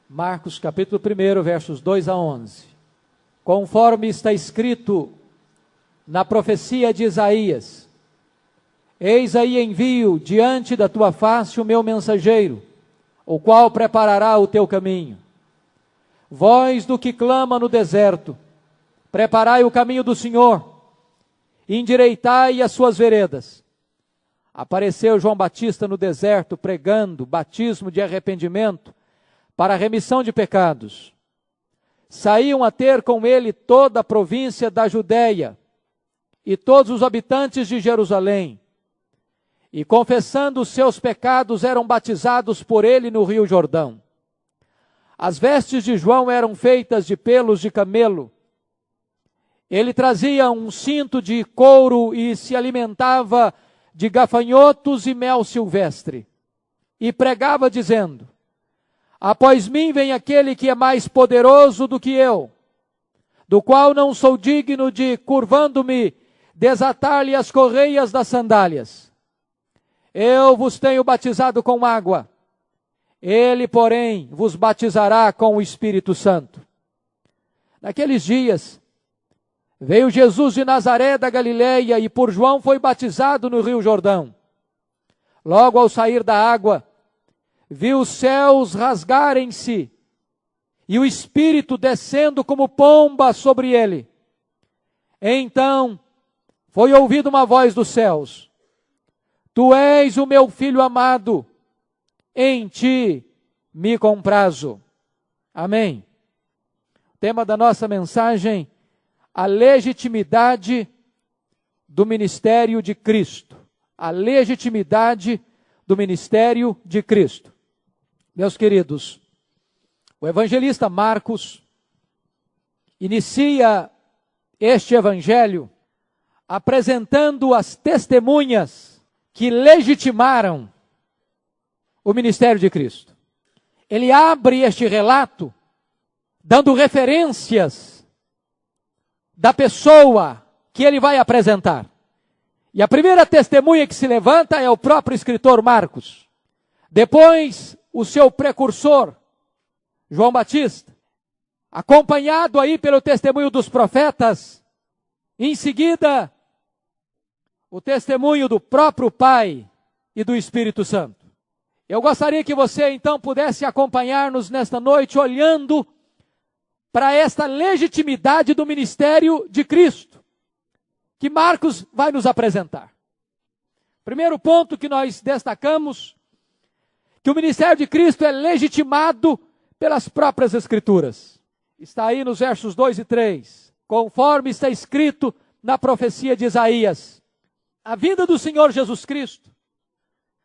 Marcos capítulo 1, versos 2 a 11. Conforme está escrito na profecia de Isaías: Eis aí envio diante da tua face o meu mensageiro, o qual preparará o teu caminho. Voz do que clama no deserto: preparai o caminho do Senhor, endireitai as suas veredas. Apareceu João Batista no deserto, pregando batismo de arrependimento para a remissão de pecados. Saíam a ter com ele toda a província da Judéia e todos os habitantes de Jerusalém, e confessando os seus pecados eram batizados por ele no rio Jordão. As vestes de João eram feitas de pelos de camelo. Ele trazia um cinto de couro e se alimentava de gafanhotos e mel silvestre. E pregava dizendo: Após mim vem aquele que é mais poderoso do que eu, do qual não sou digno de, curvando-me, desatar-lhe as correias das sandálias. Eu vos tenho batizado com água, ele, porém, vos batizará com o Espírito Santo. Naqueles dias, veio Jesus de Nazaré da Galileia e por João foi batizado no rio Jordão. Logo ao sair da água, viu os céus rasgarem-se e o Espírito descendo como pomba sobre ele. Então foi ouvida uma voz dos céus: Tu és o meu Filho amado, em ti me comprazo. Amém. O tema da nossa mensagem: a legitimidade do ministério de Cristo. A legitimidade do ministério de Cristo. Meus queridos, o evangelista Marcos inicia este evangelho apresentando as testemunhas que legitimaram o ministério de Cristo. Ele abre este relato dando referências da pessoa que ele vai apresentar. E a primeira testemunha que se levanta é o próprio escritor Marcos. Depois, o seu precursor, João Batista, acompanhado aí pelo testemunho dos profetas. Em seguida, o testemunho do próprio Pai e do Espírito Santo. Eu gostaria que você então pudesse acompanhar-nos nesta noite olhando para esta legitimidade do ministério de Cristo, que Marcos vai nos apresentar. Primeiro ponto que nós destacamos, que o ministério de Cristo é legitimado pelas próprias Escrituras. Está aí nos versos 2 e 3, conforme está escrito na profecia de Isaías. A vinda do Senhor Jesus Cristo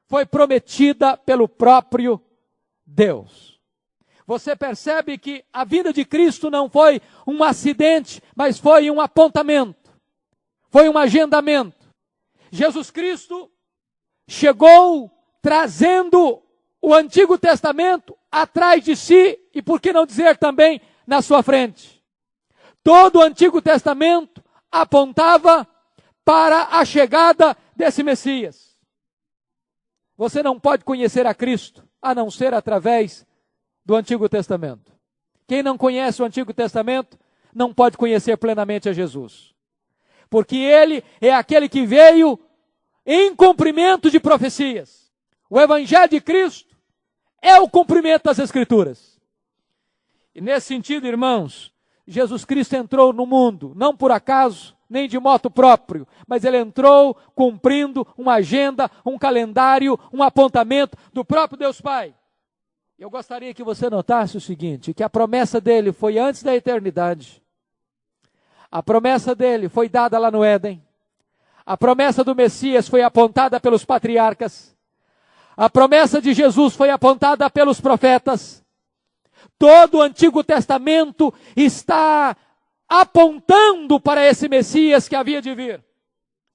foi prometida pelo próprio Deus. Você percebe que a vinda de Cristo não foi um acidente, mas foi um apontamento, foi um agendamento. Jesus Cristo chegou trazendo o Antigo Testamento atrás de si e, por que não dizer também, na sua frente. Todo o Antigo Testamento apontava para a chegada desse Messias. Você não pode conhecer a Cristo a não ser através do Antigo Testamento. Quem não conhece o Antigo Testamento não pode conhecer plenamente a Jesus. Porque ele é aquele que veio em cumprimento de profecias. O Evangelho de Cristo é o cumprimento das Escrituras. E nesse sentido, irmãos, Jesus Cristo entrou no mundo, não por acaso, nem de moto próprio, mas ele entrou cumprindo uma agenda, um calendário, um apontamento do próprio Deus Pai. Eu gostaria que você notasse o seguinte, que a promessa dele foi antes da eternidade. A promessa dele foi dada lá no Éden. A promessa do Messias foi apontada pelos patriarcas. A promessa de Jesus foi apontada pelos profetas. Todo o Antigo Testamento está apontando para esse Messias que havia de vir.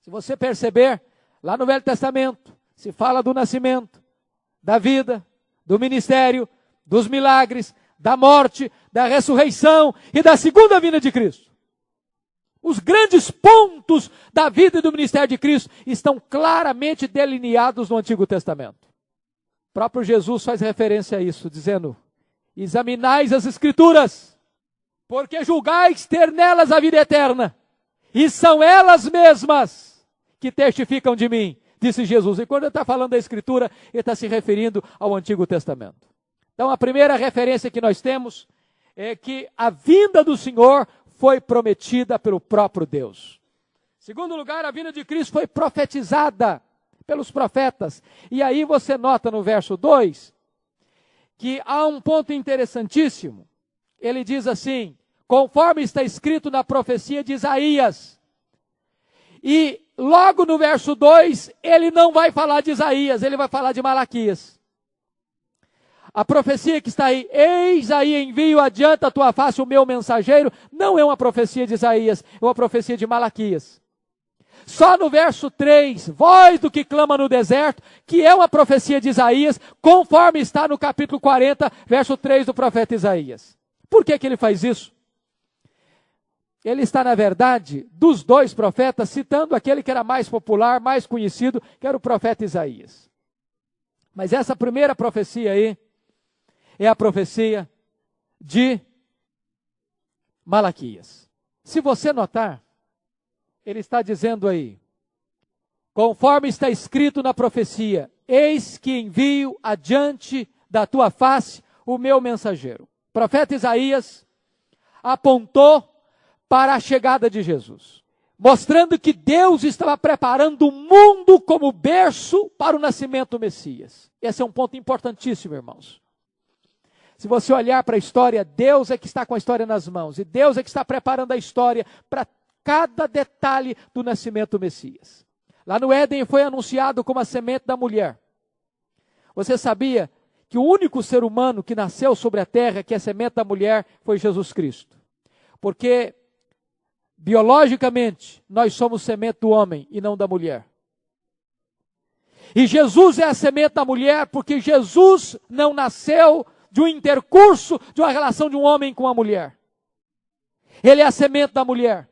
Se você perceber, lá no Velho Testamento, se fala do nascimento, da vida, do ministério, dos milagres, da morte, da ressurreição e da segunda vinda de Cristo. Os grandes pontos da vida e do ministério de Cristo estão claramente delineados no Antigo Testamento. O próprio Jesus faz referência a isso, dizendo: examinais as Escrituras, porque julgais ter nelas a vida eterna, e são elas mesmas que testificam de mim, disse Jesus. E quando ele está falando da Escritura, ele está se referindo ao Antigo Testamento. Então a primeira referência que nós temos é que a vinda do Senhor foi prometida pelo próprio Deus. Segundo lugar, a vinda de Cristo foi profetizada pelos profetas. E aí você nota no verso 2, que há um ponto interessantíssimo. Ele diz assim, conforme está escrito na profecia de Isaías. E logo no verso 2, ele não vai falar de Isaías, ele vai falar de Malaquias. A profecia que está aí, eis aí envio adiante a tua face o meu mensageiro, não é uma profecia de Isaías, é uma profecia de Malaquias. Só no verso 3, voz do que clama no deserto, que é uma profecia de Isaías, conforme está no capítulo 40, verso 3 do profeta Isaías. Por que ele faz isso? Ele está, na verdade, dos dois profetas, citando aquele que era mais popular, mais conhecido, que era o profeta Isaías. Mas essa primeira profecia aí, é a profecia de Malaquias. Se você notar, ele está dizendo aí, conforme está escrito na profecia, eis que envio adiante da tua face o meu mensageiro. O profeta Isaías apontou para a chegada de Jesus, mostrando que Deus estava preparando o mundo como berço para o nascimento do Messias. Esse é um ponto importantíssimo, irmãos. Se você olhar para a história, Deus é que está com a história nas mãos, e Deus é que está preparando a história para cada detalhe do nascimento do Messias. Lá no Éden foi anunciado como a semente da mulher. Você sabia que o único ser humano que nasceu sobre a terra, que é a semente da mulher, foi Jesus Cristo? Porque, biologicamente, nós somos semente do homem e não da mulher. E Jesus é a semente da mulher porque Jesus não nasceu de um intercurso, de uma relação de um homem com a mulher. Ele é a semente da mulher.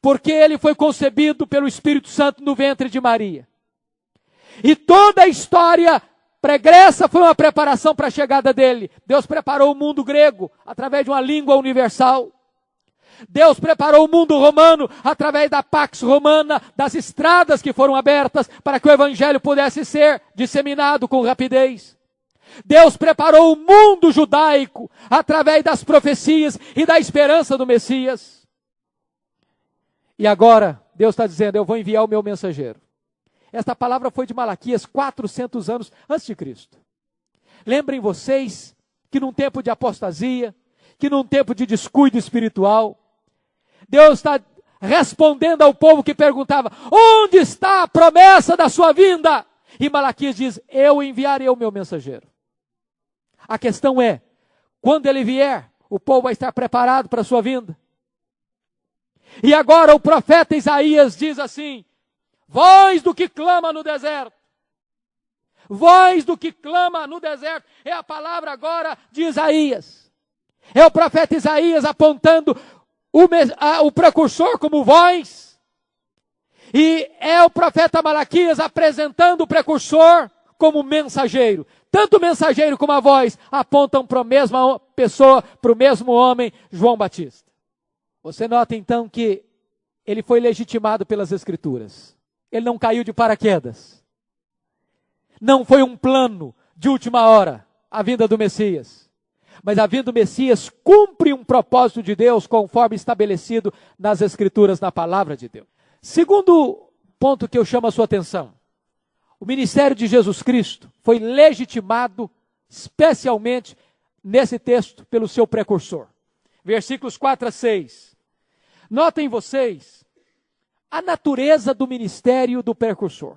Porque ele foi concebido pelo Espírito Santo no ventre de Maria. E toda a história pregressa foi uma preparação para a chegada dele. Deus preparou o mundo grego através de uma língua universal. Deus preparou o mundo romano através da Pax Romana, das estradas que foram abertas para que o evangelho pudesse ser disseminado com rapidez. Deus preparou o mundo judaico através das profecias e da esperança do Messias. E agora, Deus está dizendo, eu vou enviar o meu mensageiro. Esta palavra foi de Malaquias 400 anos antes de Cristo. Lembrem vocês que num tempo de apostasia, que num tempo de descuido espiritual, Deus está respondendo ao povo que perguntava, onde está a promessa da sua vinda? E Malaquias diz, eu enviarei o meu mensageiro. A questão é, quando ele vier, o povo vai estar preparado para a sua vinda. E agora o profeta Isaías diz assim, voz do que clama no deserto. Voz do que clama no deserto. É a palavra agora de Isaías. É o profeta Isaías apontando o precursor como voz. E é o profeta Malaquias apresentando o precursor como mensageiro. Tanto o mensageiro como a voz apontam para a mesma pessoa, para o mesmo homem, João Batista. Você nota então que ele foi legitimado pelas Escrituras. Ele não caiu de paraquedas. Não foi um plano de última hora, a vinda do Messias. Mas a vinda do Messias cumpre um propósito de Deus conforme estabelecido nas Escrituras, na palavra de Deus. Segundo ponto que eu chamo a sua atenção. O ministério de Jesus Cristo foi legitimado especialmente nesse texto pelo seu precursor. Versículos 4 a 6. Notem vocês a natureza do ministério do precursor.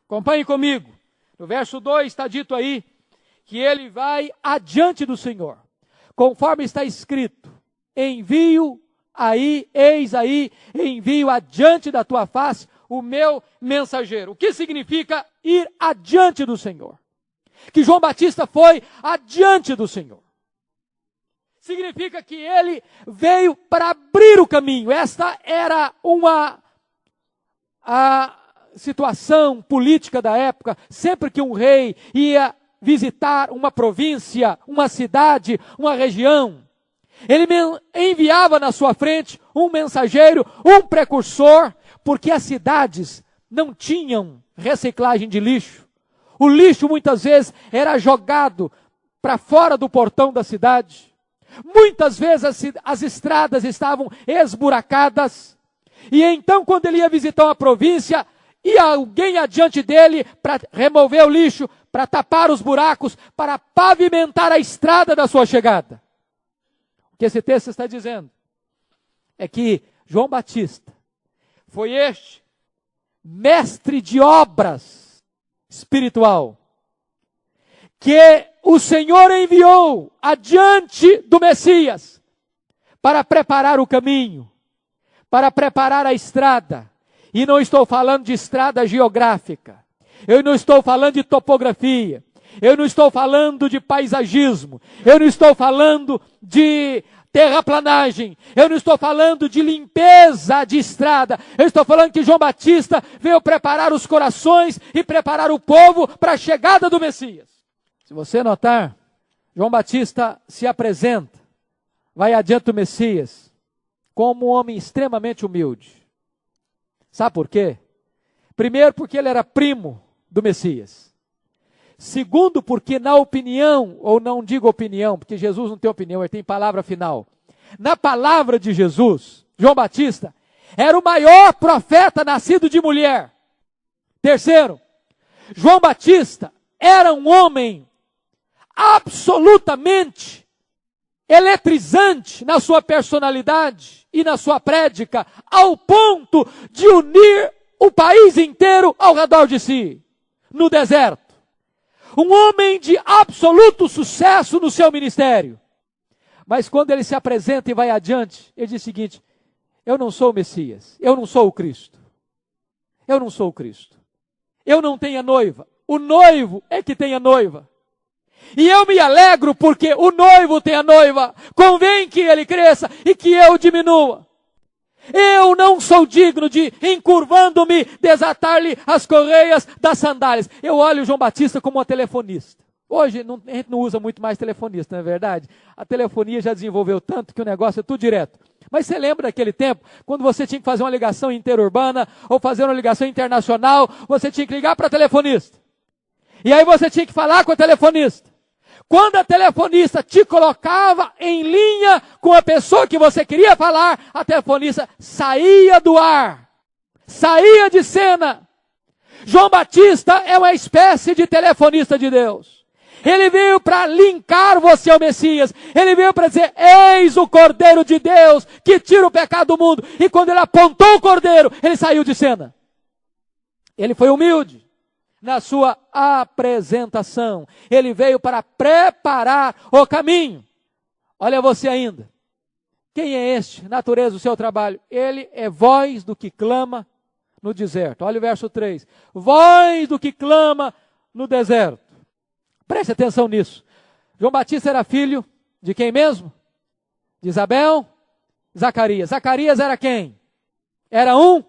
Acompanhem comigo. No verso 2 está dito aí que ele vai adiante do Senhor. Conforme está escrito, envio aí, eis aí, envio adiante da tua face o meu mensageiro. O que significa ir adiante do Senhor? Que João Batista foi adiante do Senhor. Significa que ele veio para abrir o caminho. Esta era a situação política da época. Sempre que um rei ia visitar uma província, uma cidade, uma região, ele enviava na sua frente um mensageiro, um precursor, porque as cidades não tinham reciclagem de lixo. O lixo muitas vezes era jogado para fora do portão da cidade. Muitas vezes as estradas estavam esburacadas. E então, quando ele ia visitar uma província, ia alguém adiante dele para remover o lixo, para tapar os buracos, para pavimentar a estrada da sua chegada. O que esse texto está dizendo é que João Batista foi este mestre de obras espiritual que o Senhor enviou adiante do Messias para preparar o caminho, para preparar a estrada. E não estou falando de estrada geográfica, eu não estou falando de topografia, eu não estou falando de paisagismo, eu não estou falando de terraplanagem, eu não estou falando de limpeza de estrada, eu estou falando que João Batista veio preparar os corações e preparar o povo para a chegada do Messias. Se você notar, João Batista se apresenta, vai adiante do Messias, como um homem extremamente humilde. Sabe por quê? Primeiro, porque ele era primo do Messias. Segundo, porque na opinião, ou não digo opinião, porque Jesus não tem opinião, ele tem palavra final. Na palavra de Jesus, João Batista era o maior profeta nascido de mulher. Terceiro, João Batista era um homem absolutamente eletrizante na sua personalidade e na sua prédica, ao ponto de unir o país inteiro ao redor de si, no deserto. Um homem de absoluto sucesso no seu ministério. Mas quando ele se apresenta e vai adiante, ele diz o seguinte: eu não sou o Messias, eu não sou o Cristo. Eu não sou o Cristo. Eu não tenho a noiva, o noivo é que tem a noiva. E eu me alegro porque o noivo tem a noiva. Convém que ele cresça e que eu diminua. Eu não sou digno de, encurvando-me, desatar-lhe as correias das sandálias. Eu olho o João Batista como uma telefonista. Hoje a gente não usa muito mais telefonista, não é verdade? A telefonia já desenvolveu tanto que o negócio é tudo direto. Mas você lembra daquele tempo, quando você tinha que fazer uma ligação interurbana ou fazer uma ligação internacional, você tinha que ligar para a telefonista. E aí você tinha que falar com a telefonista. Quando a telefonista te colocava em linha com a pessoa que você queria falar, a telefonista saía do ar, saía de cena. João Batista é uma espécie de telefonista de Deus. Ele veio para linkar você ao Messias. Ele veio para dizer: eis o Cordeiro de Deus que tira o pecado do mundo. E quando ele apontou o Cordeiro, ele saiu de cena. Ele foi humilde na sua apresentação. Ele veio para preparar o caminho. Olha você ainda. Quem é este? Natureza do seu trabalho. Ele é voz do que clama no deserto. Olha o verso 3. Voz do que clama no deserto. Preste atenção nisso. João Batista era filho de quem mesmo? De Isabel, Zacarias. Zacarias era quem? Era um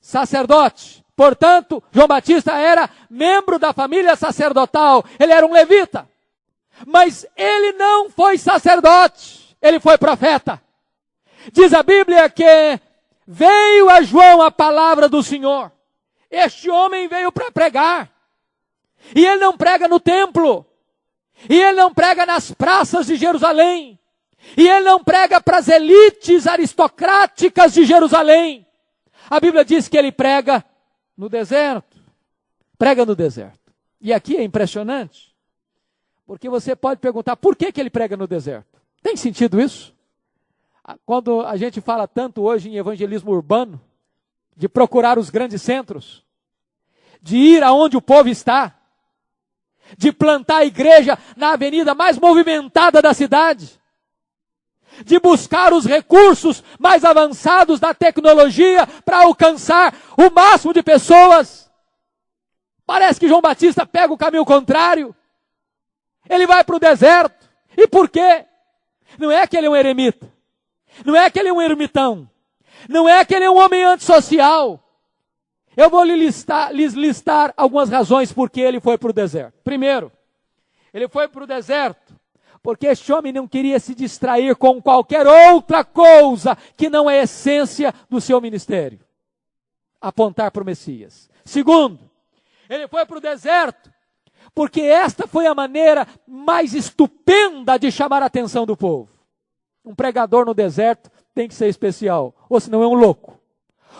sacerdote. Portanto, João Batista era membro da família sacerdotal. Ele era um levita. Mas ele não foi sacerdote. Ele foi profeta. Diz a Bíblia que veio a João a palavra do Senhor. Este homem veio para pregar. E ele não prega no templo. E ele não prega nas praças de Jerusalém. E ele não prega para as elites aristocráticas de Jerusalém. A Bíblia diz que ele prega no deserto. Prega no deserto. E aqui é impressionante. Porque você pode perguntar, por que ele prega no deserto? Tem sentido isso? Quando a gente fala tanto hoje em evangelismo urbano, de procurar os grandes centros, de ir aonde o povo está, de plantar a igreja na avenida mais movimentada da cidade, de buscar os recursos mais avançados da tecnologia para alcançar o máximo de pessoas. Parece que João Batista pega o caminho contrário. Ele vai para o deserto. E por quê? Não é que ele é um eremita. Não é que ele é um ermitão. Não é que ele é um homem antissocial. Eu vou lhes listar algumas razões por que ele foi para o deserto. Primeiro, Ele foi para o deserto, porque este homem não queria se distrair com qualquer outra coisa que não é a essência do seu ministério. Apontar para o Messias. Segundo, ele foi para o deserto, porque esta foi a maneira mais estupenda de chamar a atenção do povo. Um pregador no deserto tem que ser especial, ou senão é um louco.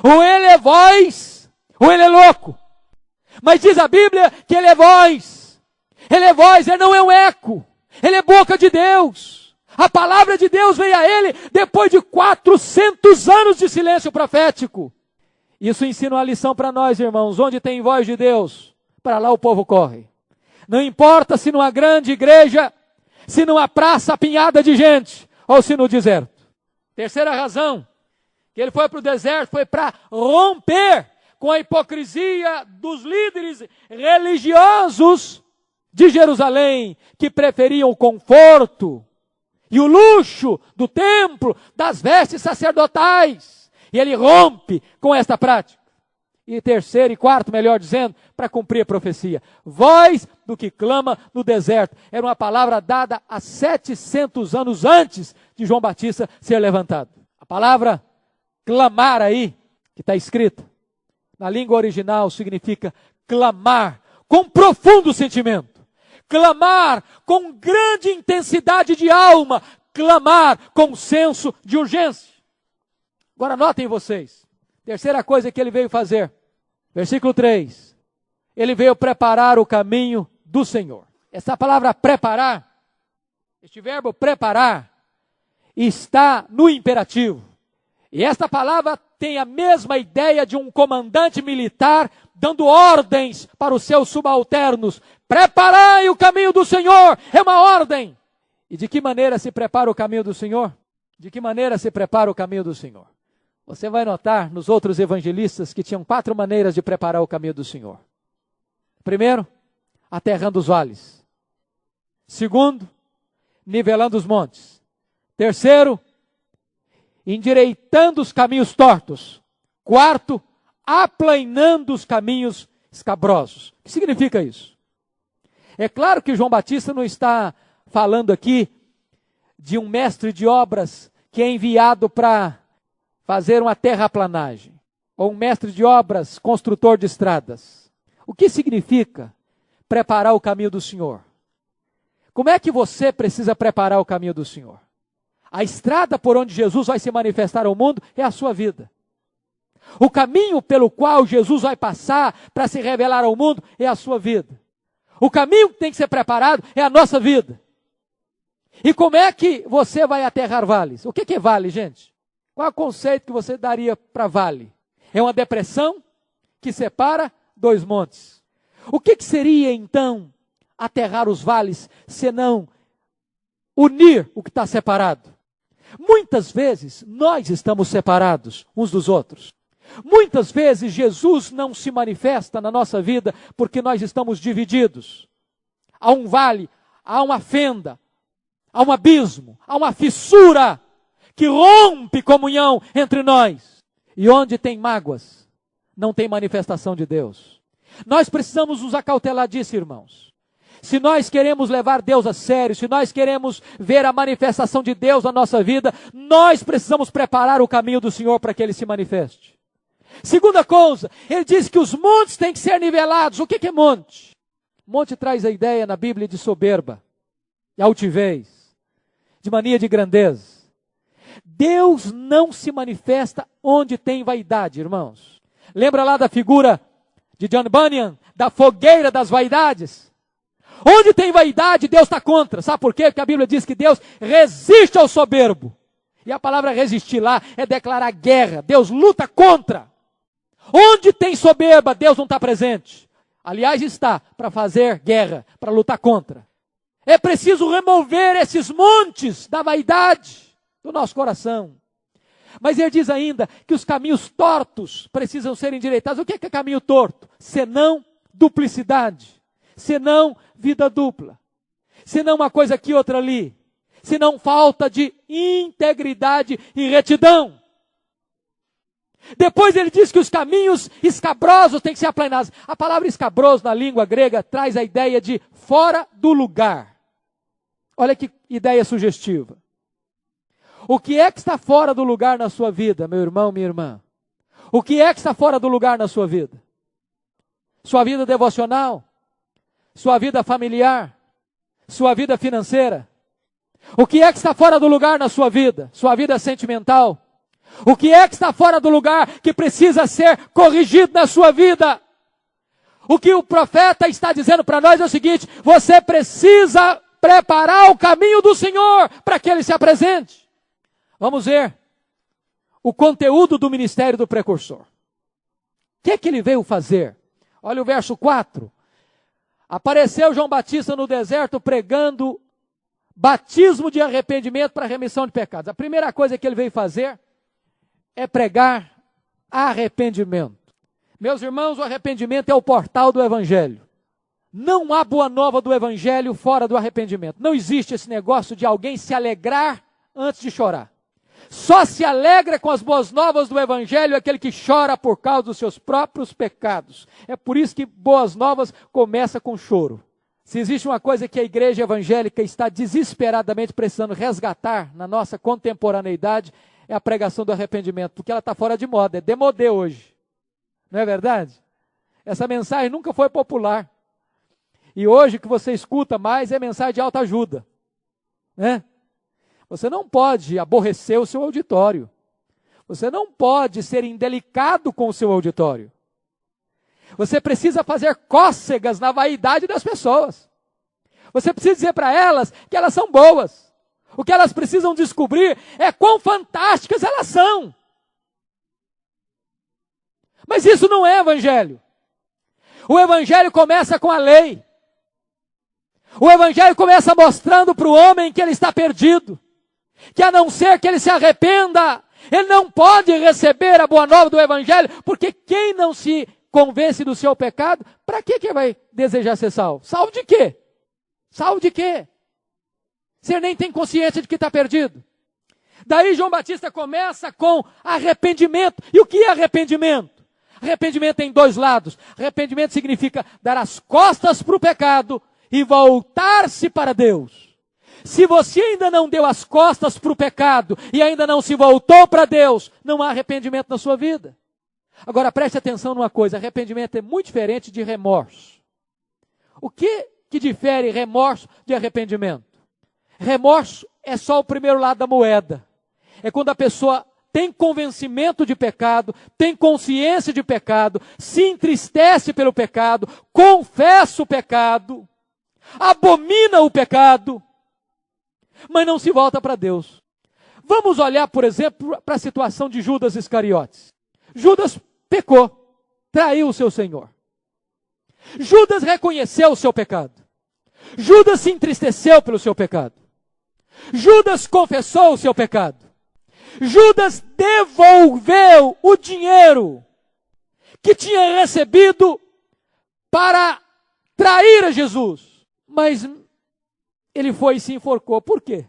Ou ele é voz, ou ele é louco. Mas diz a Bíblia que ele é voz. Ele é voz, ele não é um eco. Ele é boca de Deus. A palavra de Deus veio a ele depois de 400 anos de silêncio profético. Isso ensina uma lição para nós, irmãos. Onde tem voz de Deus, para lá o povo corre. Não importa se numa grande igreja, se numa praça apinhada de gente, ou se no deserto. Terceira razão, que ele foi para o deserto, foi para romper com a hipocrisia dos líderes religiosos de Jerusalém, que preferiam o conforto e o luxo do templo, das vestes sacerdotais. E ele rompe com esta prática. E terceiro e quarto, melhor dizendo, para cumprir a profecia. Voz do que clama no deserto. Era uma palavra dada há 700 anos antes de João Batista ser levantado. A palavra clamar aí, que está escrita, na língua original significa clamar com profundo sentimento. Clamar com grande intensidade de alma. Clamar com senso de urgência. Agora notem vocês, terceira coisa que ele veio fazer, versículo 3, ele veio preparar o caminho do Senhor. Essa palavra preparar, este verbo preparar, está no imperativo. E esta palavra tem a mesma ideia de um comandante militar dando ordens para os seus subalternos. Preparai o caminho do Senhor, é uma ordem. E de que maneira se prepara o caminho do Senhor? De que maneira se prepara o caminho do Senhor? Você vai notar nos outros evangelistas que tinham 4 maneiras de preparar o caminho do Senhor. Primeiro, aterrando os vales. Segundo, nivelando os montes. Terceiro, endireitando os caminhos tortos. Quarto, aplanando os caminhos escabrosos. O que significa isso? É claro que João Batista não está falando aqui de um mestre de obras que é enviado para fazer uma terraplanagem, ou um mestre de obras, construtor de estradas. O que significa preparar o caminho do Senhor? Como é que você precisa preparar o caminho do Senhor? A estrada por onde Jesus vai se manifestar ao mundo é a sua vida. O caminho pelo qual Jesus vai passar para se revelar ao mundo é a sua vida. O caminho que tem que ser preparado é a nossa vida. E como é que você vai aterrar vales? O que é vale, gente? Qual é o conceito que você daria para vale? É uma depressão que separa 2 montes. O que seria, então, aterrar os vales, senão unir o que está separado? Muitas vezes, nós estamos separados uns dos outros. Muitas vezes, Jesus não se manifesta na nossa vida porque nós estamos divididos. Há um vale, há uma fenda, há um abismo, há uma fissura que rompe comunhão entre nós. E onde tem mágoas, não tem manifestação de Deus. Nós precisamos nos acautelar disso, irmãos. Se nós queremos levar Deus a sério, se nós queremos ver a manifestação de Deus na nossa vida, nós precisamos preparar o caminho do Senhor para que Ele se manifeste. Segunda coisa, ele diz que os montes têm que ser nivelados. O que é monte? Monte traz a ideia na Bíblia de soberba, de altivez, de mania de grandeza. Deus não se manifesta onde tem vaidade, irmãos. Lembra lá da figura de John Bunyan, da fogueira das vaidades? Onde tem vaidade, Deus está contra. Sabe por quê? Porque a Bíblia diz que Deus resiste ao soberbo. E a palavra resistir lá é declarar guerra. Deus luta contra. Onde tem soberba, Deus não está presente. Aliás, está para fazer guerra, para lutar contra. É preciso remover esses montes da vaidade do nosso coração. Mas ele diz ainda que os caminhos tortos precisam ser endireitados. O que é caminho torto? Senão duplicidade. Senão vida dupla. Senão uma coisa aqui, outra ali. Senão falta de integridade e retidão. Depois ele diz que os caminhos escabrosos têm que ser aplanados. A palavra escabroso na língua grega traz a ideia de fora do lugar. Olha que ideia sugestiva. O que é que está fora do lugar na sua vida, meu irmão, minha irmã? O que é que está fora do lugar na sua vida? Sua vida devocional? Sua vida familiar? Sua vida financeira? O que é que está fora do lugar na sua vida? Sua vida sentimental? O que é que está fora do lugar que precisa ser corrigido na sua vida? O que o profeta está dizendo para nós é o seguinte: você precisa preparar o caminho do Senhor para que Ele se apresente. Vamos ver o conteúdo do ministério do precursor. O que é que ele veio fazer? Olha o verso 4. Apareceu João Batista no deserto pregando batismo de arrependimento para remissão de pecados. A primeira coisa que ele veio fazer é pregar arrependimento. Meus irmãos, o arrependimento é o portal do Evangelho. Não há boa nova do Evangelho fora do arrependimento. Não existe esse negócio de alguém se alegrar antes de chorar. Só se alegra com as boas novas do Evangelho aquele que chora por causa dos seus próprios pecados. É por isso que boas novas começa com choro. Se existe uma coisa que a igreja evangélica está desesperadamente precisando resgatar na nossa contemporaneidade, é a pregação do arrependimento, porque ela está fora de moda, é demodê hoje. Não é verdade? Essa mensagem nunca foi popular. E hoje o que você escuta mais é mensagem de autoajuda, né? Você não pode aborrecer o seu auditório. Você não pode ser indelicado com o seu auditório. Você precisa fazer cócegas na vaidade das pessoas. Você precisa dizer para elas que elas são boas. O que elas precisam descobrir é quão fantásticas elas são. Mas isso não é evangelho. O evangelho começa com a lei. O evangelho começa mostrando para o homem que ele está perdido. Que a não ser que ele se arrependa, ele não pode receber a boa nova do evangelho, porque quem não se convence do seu pecado, para que vai desejar ser salvo? Salvo de quê? Salvo de quê? Você nem tem consciência de que está perdido. Daí João Batista começa com arrependimento. E o que é arrependimento? Arrependimento tem dois lados. Arrependimento significa dar as costas para o pecado e voltar-se para Deus. Se você ainda não deu as costas para o pecado e ainda não se voltou para Deus, não há arrependimento na sua vida. Agora preste atenção numa coisa, arrependimento é muito diferente de remorso. O que difere remorso de arrependimento? Remorso é só o primeiro lado da moeda. É quando a pessoa tem convencimento de pecado, tem consciência de pecado, se entristece pelo pecado, confessa o pecado, abomina o pecado, mas não se volta para Deus. Vamos olhar, por exemplo, para a situação de Judas Iscariotes. Judas pecou, traiu o seu Senhor. Judas reconheceu o seu pecado. Judas se entristeceu pelo seu pecado. Judas confessou o seu pecado. Judas devolveu o dinheiro que tinha recebido para trair a Jesus. Mas ele foi e se enforcou. Por quê?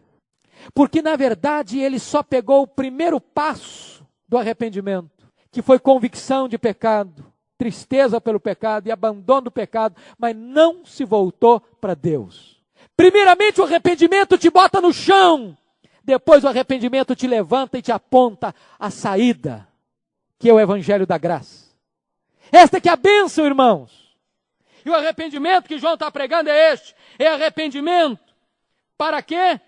Porque, na verdade, ele só pegou o primeiro passo do arrependimento, que foi convicção de pecado, tristeza pelo pecado e abandono do pecado, mas não se voltou para Deus. Primeiramente, o arrependimento te bota no chão. Depois, o arrependimento te levanta e te aponta a saída, que é o Evangelho da Graça. Esta que é a bênção, irmãos. E o arrependimento que João está pregando é este. É arrependimento para quê?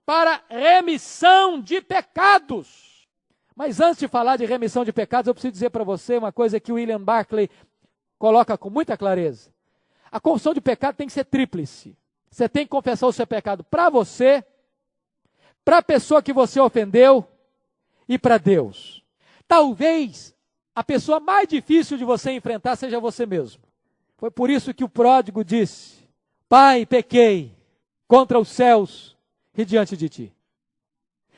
Para remissão de pecados. Mas antes de falar de remissão de pecados, eu preciso dizer para você uma coisa que o William Barclay coloca com muita clareza. A confissão de pecado tem que ser tríplice. Você tem que confessar o seu pecado para você, para a pessoa que você ofendeu e para Deus. Talvez a pessoa mais difícil de você enfrentar seja você mesmo. Foi por isso que o pródigo disse: Pai, pequei contra os céus e diante de ti.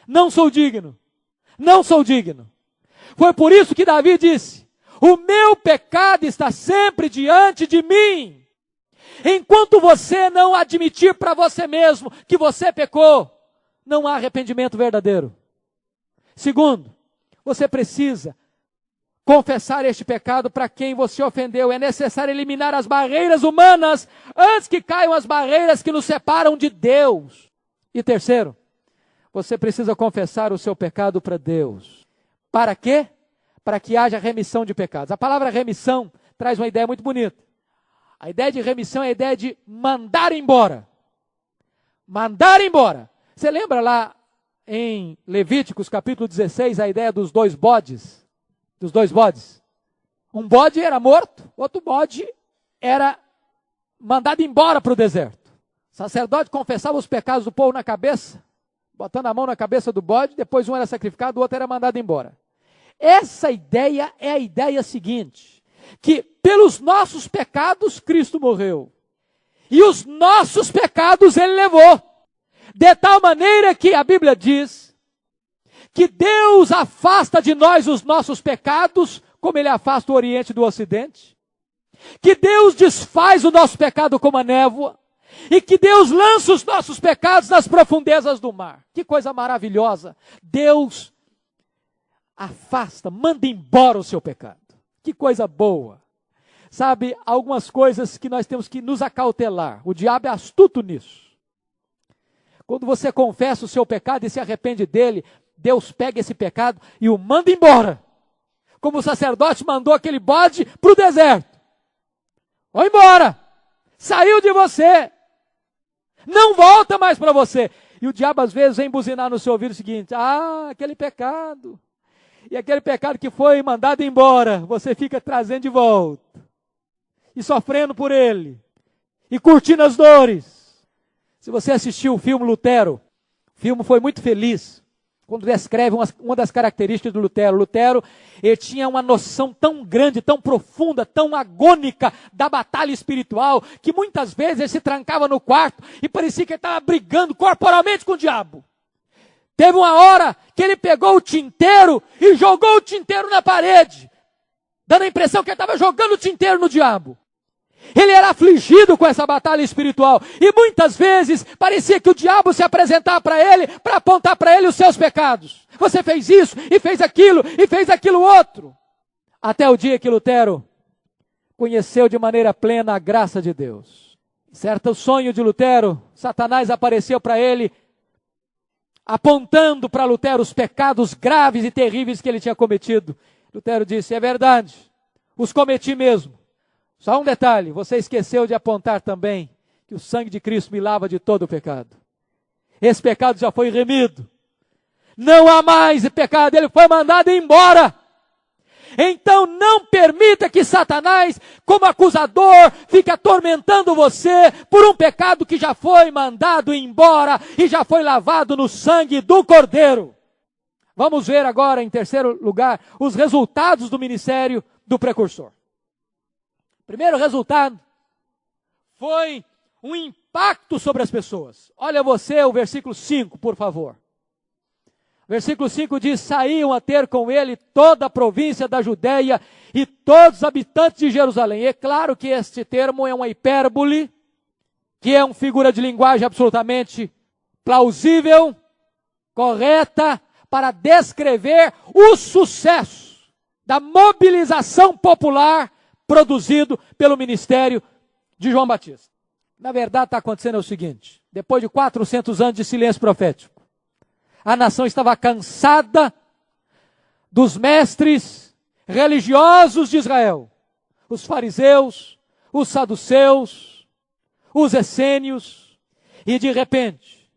Não sou digno. Não sou digno. Foi por isso que Davi disse: o meu pecado está sempre diante de mim. Enquanto você não admitir para você mesmo que você pecou, não há arrependimento verdadeiro. Segundo, Você precisa confessar este pecado para quem você ofendeu. É necessário eliminar as barreiras humanas antes que caiam as barreiras que nos separam de Deus. E terceiro, você precisa confessar o seu pecado para Deus. Para quê? Para que haja remissão de pecados. A palavra remissão traz uma ideia muito bonita. A ideia de remissão é a ideia de mandar embora. Mandar embora. Você lembra lá em Levíticos capítulo 16 a ideia dos dois bodes? Dos dois bodes. Um bode era morto, outro bode era mandado embora para o deserto. O sacerdote confessava os pecados do povo na cabeça, botando a mão na cabeça do bode, depois um era sacrificado, o outro era mandado embora. Essa ideia é a ideia seguinte, que pelos nossos pecados Cristo morreu, e os nossos pecados Ele levou, de tal maneira que a Bíblia diz que Deus afasta de nós os nossos pecados, como Ele afasta o Oriente do Ocidente, que Deus desfaz o nosso pecado como a névoa, e que Deus lança os nossos pecados nas profundezas do mar. Que coisa maravilhosa! Deus afasta, manda embora o seu pecado. Que coisa boa! Sabe, algumas coisas que nós temos que nos acautelar. O diabo é astuto nisso. Quando você confessa o seu pecado e se arrepende dele, Deus pega esse pecado e o manda embora. Como o sacerdote mandou aquele bode para o deserto. Vai embora! Saiu de você! Não volta mais para você! E o diabo às vezes vem buzinar no seu ouvido o seguinte: aquele pecado. E aquele pecado que foi mandado embora, você fica trazendo de volta. E sofrendo por ele. E curtindo as dores. Se você assistiu o filme Lutero, o filme foi muito feliz. Quando descreve uma das características do Lutero. Lutero, ele tinha uma noção tão grande, tão profunda, tão agônica da batalha espiritual, que muitas vezes ele se trancava no quarto e parecia que ele estava brigando corporalmente com o diabo. Teve uma hora que ele pegou o tinteiro e jogou o tinteiro na parede, dando a impressão que ele estava jogando o tinteiro no diabo. Ele era afligido com essa batalha espiritual. E muitas vezes parecia que o diabo se apresentava para ele, para apontar para ele os seus pecados. Você fez isso, e fez aquilo outro. Até o dia que Lutero conheceu de maneira plena a graça de Deus. Certo sonho de Lutero, Satanás apareceu para ele, apontando para Lutero os pecados graves e terríveis que ele tinha cometido. Lutero disse: é verdade, os cometi mesmo. Só um detalhe, você esqueceu de apontar também que o sangue de Cristo me lava de todo o pecado. Esse pecado já foi remido. Não há mais pecado, ele foi mandado embora. Então não permita que Satanás, como acusador, fique atormentando você por um pecado que já foi mandado embora e já foi lavado no sangue do Cordeiro. Vamos ver agora, em terceiro lugar, os resultados do ministério do precursor. Primeiro resultado foi um impacto sobre as pessoas. Olha você o versículo 5, por favor. Versículo 5 diz: saíam a ter com ele toda a província da Judéia e todos os habitantes de Jerusalém. É claro que este termo é uma hipérbole, que é uma figura de linguagem absolutamente plausível, correta, para descrever o sucesso da mobilização popular produzido pelo ministério de João Batista. Na verdade, está acontecendo o seguinte: depois de 400 anos de silêncio profético, a nação estava cansada dos mestres religiosos de Israel, os fariseus, os saduceus, os essênios, e de repente,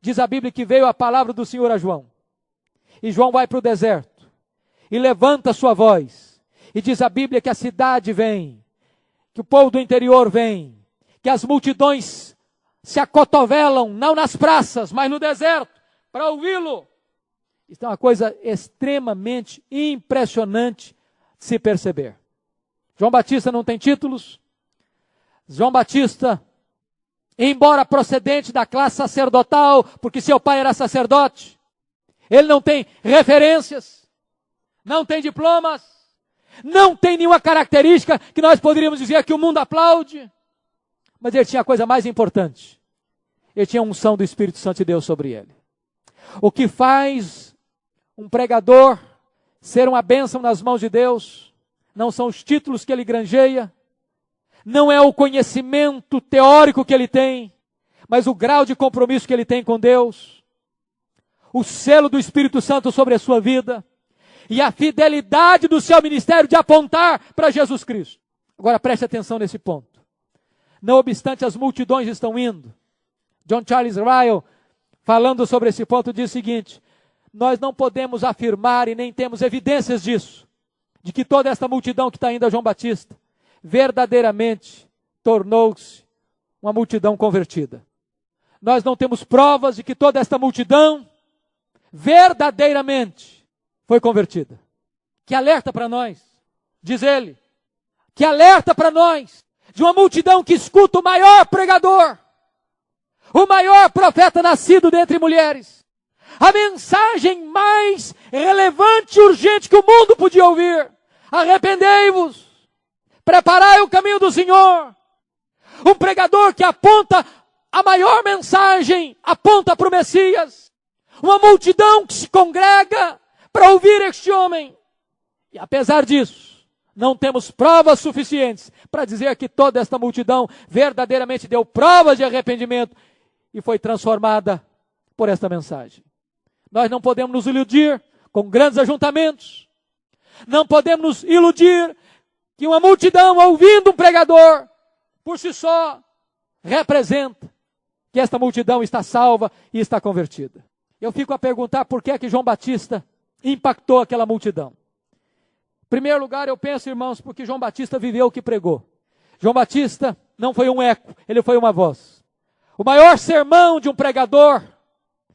diz a Bíblia que veio a palavra do Senhor a João, e João vai para o deserto, e levanta a sua voz, e diz a Bíblia que a cidade vem, que o povo do interior vem, que as multidões se acotovelam, não nas praças, mas no deserto, para ouvi-lo. Isso é uma coisa extremamente impressionante de se perceber. João Batista não tem títulos. João Batista, embora procedente da classe sacerdotal, porque seu pai era sacerdote, ele não tem referências, não tem diplomas, não tem nenhuma característica que nós poderíamos dizer que o mundo aplaude. Mas ele tinha a coisa mais importante. Ele tinha a unção do Espírito Santo de Deus sobre ele. O que faz um pregador ser uma bênção nas mãos de Deus, não são os títulos que ele granjeia, não é o conhecimento teórico que ele tem, mas o grau de compromisso que ele tem com Deus, o selo do Espírito Santo sobre a sua vida, e a fidelidade do seu ministério de apontar para Jesus Cristo. Agora preste atenção nesse ponto. Não obstante as multidões estão indo, John Charles Ryle, falando sobre esse ponto, diz o seguinte: nós não podemos afirmar e nem temos evidências disso, de que toda esta multidão que está indo a João Batista, verdadeiramente tornou-se uma multidão convertida. Nós não temos provas de que toda esta multidão verdadeiramente foi convertida. Que alerta para nós, diz ele, que alerta para nós, de uma multidão que escuta o maior pregador, o maior profeta nascido dentre mulheres, a mensagem mais relevante e urgente que o mundo podia ouvir: arrependei-vos, preparai o caminho do Senhor. Um pregador que aponta a maior mensagem, aponta para o Messias. Uma multidão que se congrega para ouvir este homem. E apesar disso, não temos provas suficientes para dizer que toda esta multidão verdadeiramente deu provas de arrependimento e foi transformada por esta mensagem. Nós não podemos nos iludir com grandes ajuntamentos. Não podemos nos iludir que uma multidão ouvindo um pregador, por si só, representa que esta multidão está salva e está convertida. Eu fico a perguntar por que é que João Batista impactou aquela multidão. Em primeiro lugar, eu penso, irmãos, porque João Batista viveu o que pregou. João Batista não foi um eco, ele foi uma voz. O maior sermão de um pregador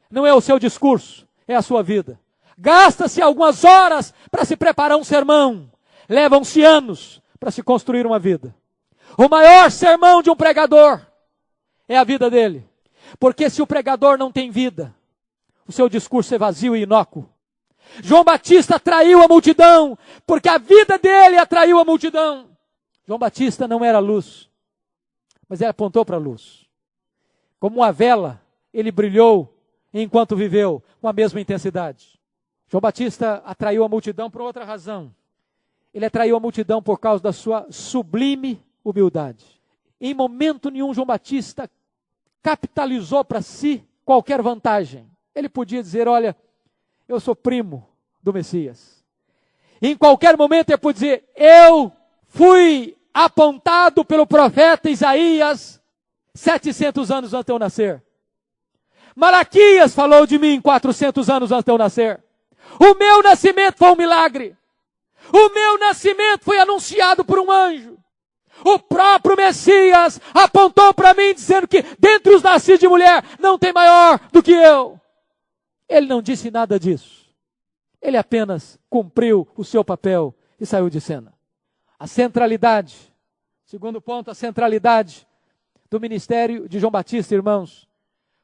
não é o seu discurso, é a sua vida. Gasta-se algumas horas para se preparar um sermão. Levam-se anos para se construir uma vida. O maior sermão de um pregador é a vida dele. Porque se o pregador não tem vida, o seu discurso é vazio e inócuo. João Batista atraiu a multidão, porque a vida dele atraiu a multidão. João Batista não era luz, mas ele apontou para a luz. Como uma vela, ele brilhou enquanto viveu com a mesma intensidade. João Batista atraiu a multidão por outra razão. Ele atraiu a multidão por causa da sua sublime humildade. Em momento nenhum, João Batista capitalizou para si qualquer vantagem. Ele podia dizer: olha, eu sou primo do Messias. Em qualquer momento ele podia dizer: eu fui apontado pelo profeta Isaías 700 anos antes de eu nascer. Malaquias falou de mim 400 anos antes de eu nascer. O meu nascimento foi um milagre. O meu nascimento foi anunciado por um anjo. O próprio Messias apontou para mim dizendo que dentre os nascidos de mulher não tem maior do que eu. Ele não disse nada disso. Ele apenas cumpriu o seu papel e saiu de cena. A centralidade, segundo ponto, a centralidade do ministério de João Batista, irmãos,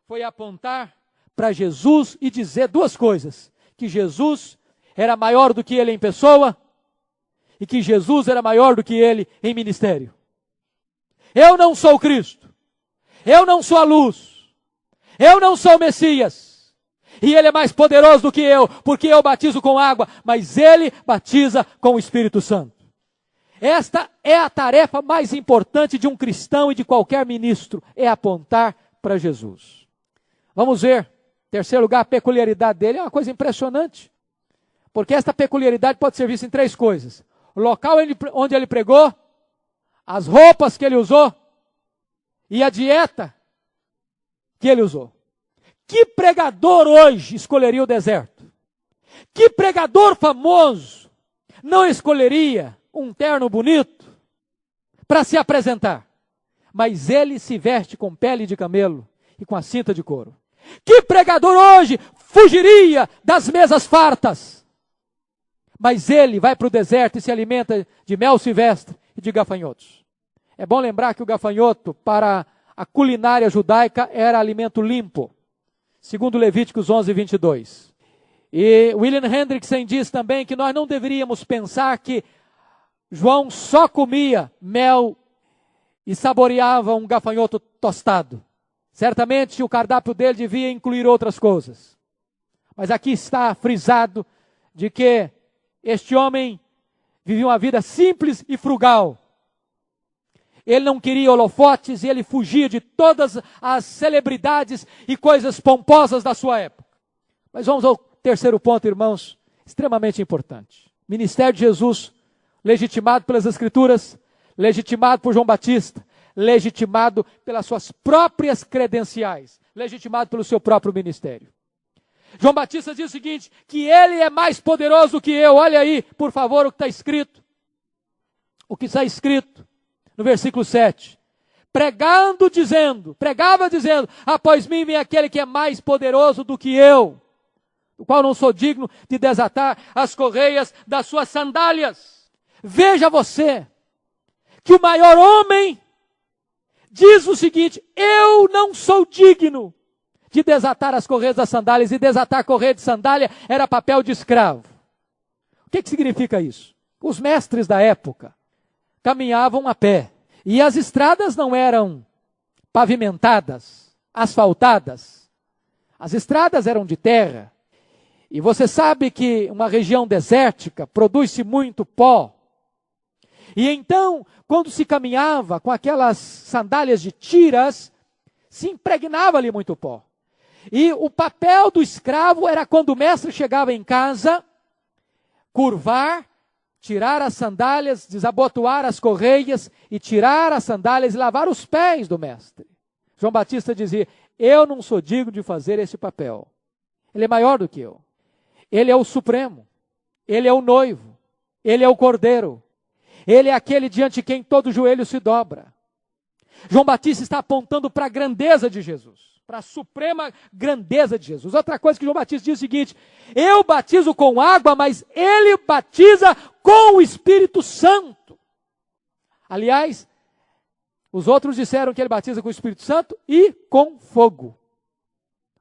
foi apontar para Jesus e dizer duas coisas: que Jesus era maior do que ele em pessoa e que Jesus era maior do que ele em ministério. Eu não sou o Cristo, eu não sou a luz, eu não sou o Messias, e ele é mais poderoso do que eu, porque eu batizo com água, mas ele batiza com o Espírito Santo. Esta é a tarefa mais importante de um cristão e de qualquer ministro, é apontar para Jesus. Vamos ver, em terceiro lugar, a peculiaridade dele é uma coisa impressionante, porque esta peculiaridade pode ser vista em três coisas: o local onde ele pregou, as roupas que ele usou e a dieta que ele usou. Que pregador hoje escolheria o deserto? Que pregador famoso não escolheria um terno bonito para se apresentar? Mas ele se veste com pele de camelo e com a cinta de couro. Que pregador hoje fugiria das mesas fartas? Mas ele vai para o deserto e se alimenta de mel silvestre e de gafanhotos. É bom lembrar que o gafanhoto, para a culinária judaica, era alimento limpo, segundo Levíticos 11:22. E William Hendrickson diz também que nós não deveríamos pensar que João só comia mel e saboreava um gafanhoto tostado. Certamente o cardápio dele devia incluir outras coisas. Mas aqui está frisado de que Este homem vivia uma vida simples e frugal. Ele não queria holofotes e ele fugia de todas as celebridades e coisas pomposas da sua época. Mas vamos ao terceiro ponto, irmãos, extremamente importante. Ministério de Jesus, legitimado pelas Escrituras, legitimado por João Batista, legitimado pelas suas próprias credenciais, legitimado pelo seu próprio ministério. João Batista diz o seguinte, que ele é mais poderoso que eu. Olha aí, por favor, o que está escrito. O que está escrito no versículo 7. Pregava dizendo, após mim vem aquele que é mais poderoso do que eu, do qual não sou digno de desatar as correias das suas sandálias. Veja você, que o maior homem diz o seguinte, eu não sou digno de desatar as correias das sandálias, e desatar a correia de sandália era papel de escravo. O que significa isso? Os mestres da época caminhavam a pé, e as estradas não eram pavimentadas, asfaltadas. As estradas eram de terra, e você sabe que uma região desértica produz-se muito pó. E então, quando se caminhava com aquelas sandálias de tiras, se impregnava ali muito pó. E o papel do escravo era, quando o mestre chegava em casa, curvar, tirar as sandálias, desabotoar as correias e tirar as sandálias e lavar os pés do mestre. João Batista dizia, eu não sou digno de fazer esse papel. Ele é maior do que eu. Ele é o supremo. Ele é o noivo. Ele é o cordeiro. Ele é aquele diante de quem todo joelho se dobra. João Batista está apontando para a grandeza de Jesus, para a suprema grandeza de Jesus. Outra coisa que João Batista diz é o seguinte, eu batizo com água, mas ele batiza com o Espírito Santo. Aliás, os outros disseram que ele batiza com o Espírito Santo e com fogo.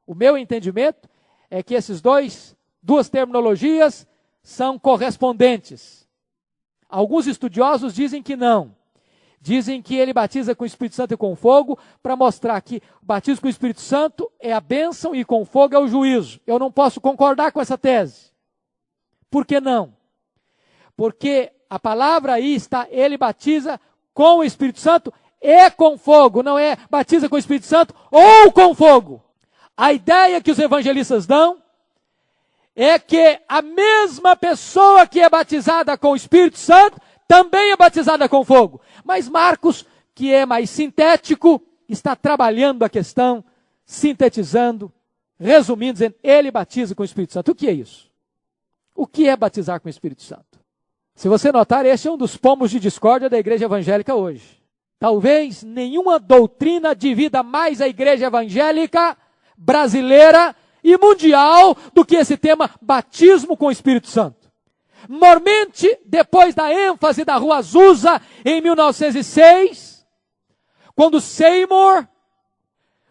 O meu entendimento é que essas duas terminologias são correspondentes. Alguns estudiosos dizem que não. Dizem que ele batiza com o Espírito Santo e com fogo, para mostrar que o batismo com o Espírito Santo é a bênção e com fogo é o juízo. Eu não posso concordar com essa tese. Por que não? Porque a palavra aí está, ele batiza com o Espírito Santo e com fogo, não é batiza com o Espírito Santo ou com fogo. A ideia que os evangelistas dão é que a mesma pessoa que é batizada com o Espírito Santo também é batizada com fogo. Mas Marcos, que é mais sintético, está trabalhando a questão, sintetizando, resumindo, dizendo, ele batiza com o Espírito Santo. O que é isso? O que é batizar com o Espírito Santo? Se você notar, este é um dos pomos de discórdia da igreja evangélica hoje. Talvez nenhuma doutrina divida mais a igreja evangélica brasileira e mundial do que esse tema, batismo com o Espírito Santo. Normalmente, depois da ênfase da Rua Azusa, em 1906, quando Seymour